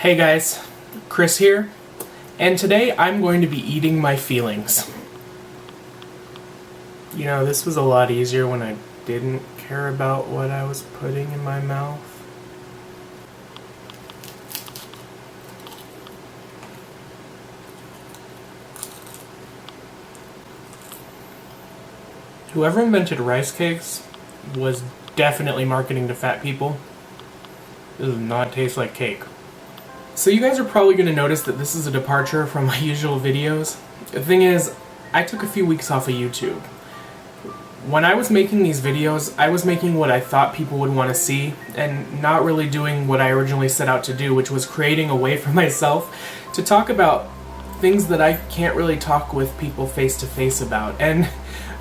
Hey guys, Chris here, and today I'm going to be eating my feelings. You know, this was a lot easier when I didn't care about what I was putting in my mouth. Whoever invented rice cakes was definitely marketing to fat people. This does not taste like cake. So you guys are probably going to notice that this is a departure from my usual videos. The thing is, I took a few weeks off of YouTube. When I was making these videos, I was making what I thought people would want to see, and not really doing what I originally set out to do, which was creating a way for myself to talk about things that I can't really talk with people face to face about. And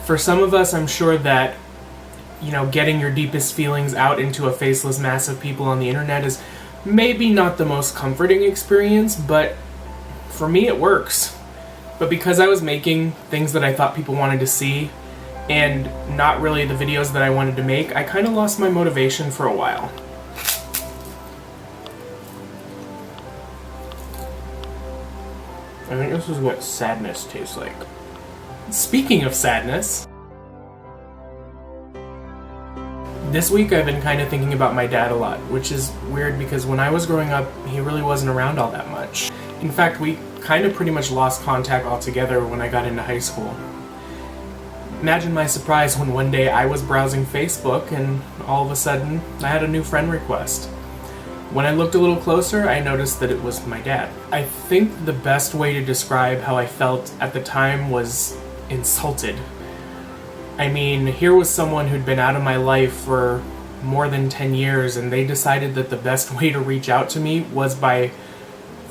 for some of us, I'm sure that, you know, getting your deepest feelings out into a faceless mass of people on the internet is maybe not the most comforting experience, but for me it works. But because I was making things that I thought people wanted to see, and not really the videos that I wanted to make, I kind of lost my motivation for a while. I think this is what sadness tastes like. Speaking of sadness, this week I've been kind of thinking about my dad a lot, which is weird because when I was growing up, he really wasn't around all that much. In fact, we kind of pretty much lost contact altogether when I got into high school. Imagine my surprise when one day I was browsing Facebook and all of a sudden I had a new friend request. When I looked a little closer, I noticed that it was my dad. I think the best way to describe how I felt at the time was insulted. I mean, here was someone who'd been out of my life for more than 10 years, and they decided that the best way to reach out to me was by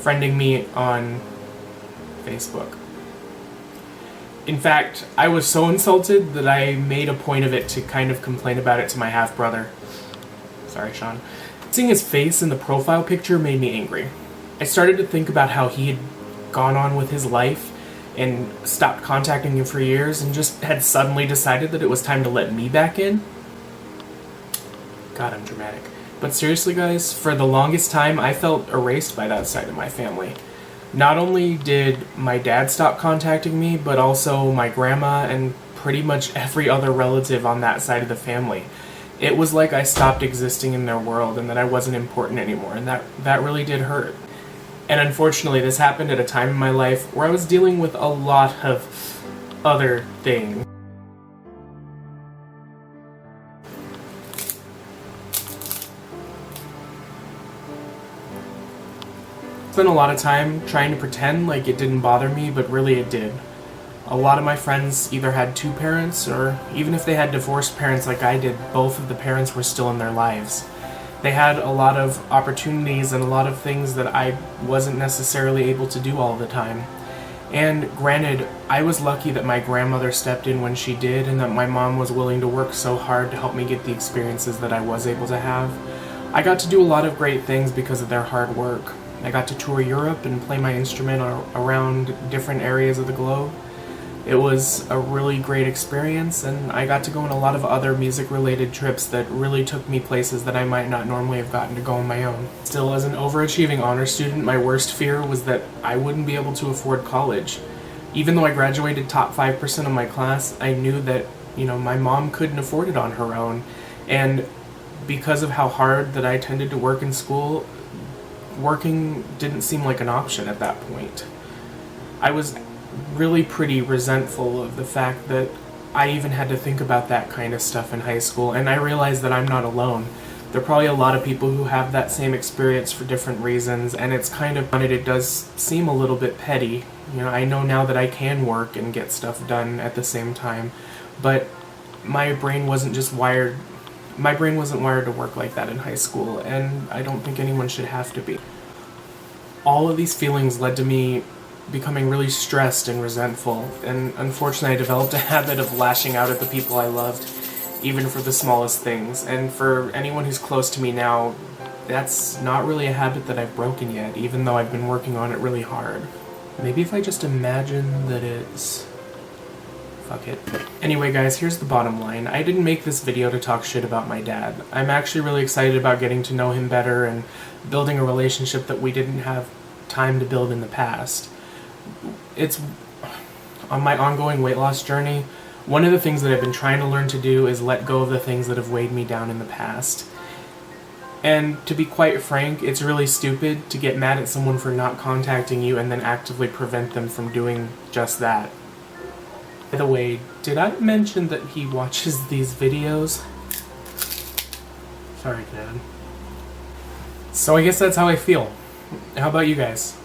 friending me on Facebook. In fact, I was so insulted that I made a point of it to kind of complain about it to my half-brother. Sorry, Sean. Seeing his face in the profile picture made me angry. I started to think about how he had gone on with his life and stopped contacting him for years and just had suddenly decided that it was time to let me back in. God, I'm dramatic. But seriously, guys, for the longest time, I felt erased by that side of my family. Not only did my dad stop contacting me, but also my grandma and pretty much every other relative on that side of the family. It was like I stopped existing in their world and that I wasn't important anymore, and that really did hurt. And unfortunately, this happened at a time in my life where I was dealing with a lot of other things. I spent a lot of time trying to pretend like it didn't bother me, but really it did. A lot of my friends either had two parents, or even if they had divorced parents like I did, both of the parents were still in their lives. They had a lot of opportunities and a lot of things that I wasn't necessarily able to do all the time. And granted, I was lucky that my grandmother stepped in when she did, and that my mom was willing to work so hard to help me get the experiences that I was able to have. I got to do a lot of great things because of their hard work. I got to tour Europe and play my instrument around different areas of the globe. It was a really great experience, and I got to go on a lot of other music-related trips that really took me places that I might not normally have gotten to go on my own. Still, as an overachieving honor student, my worst fear was that I wouldn't be able to afford college. Even though I graduated top 5% of my class, I knew that, my mom couldn't afford it on her own. And because of how hard that I tended to work in school, working didn't seem like an option at that point. I was really pretty resentful of the fact that I even had to think about that kind of stuff in high school, and I realized that I'm not alone. There are probably a lot of people who have that same experience for different reasons, and it does seem a little bit petty. I know now that I can work and get stuff done at the same time, but my brain wasn't wired to work like that in high school, and I don't think anyone should have to be. All of these feelings led to me becoming really stressed and resentful, and unfortunately I developed a habit of lashing out at the people I loved, even for the smallest things. And for anyone who's close to me now, that's not really a habit that I've broken yet, even though I've been working on it really hard. Maybe if I just imagine that it's fuck it. Anyway guys, here's the bottom line. I didn't make this video to talk shit about my dad. I'm actually really excited about getting to know him better and building a relationship that we didn't have time to build in the past. It's on my ongoing weight loss journey. One of the things that I've been trying to learn to do is let go of the things that have weighed me down in the past. And to be quite frank, it's really stupid to get mad at someone for not contacting you and then actively prevent them from doing just that. By the way, did I mention that he watches these videos? Sorry, Dad. So I guess that's how I feel. How about you guys?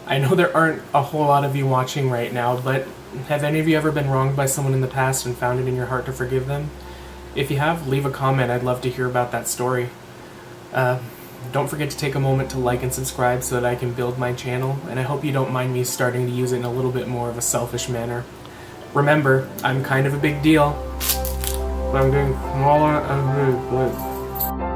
I know there aren't a whole lot of you watching right now, but have any of you ever been wronged by someone in the past and found it in your heart to forgive them? If you have, leave a comment. I'd love to hear about that story. Don't forget to take a moment to like and subscribe so that I can build my channel, and I hope you don't mind me starting to use it in a little bit more of a selfish manner. Remember, I'm kind of a big deal, but I'm getting smaller and really good.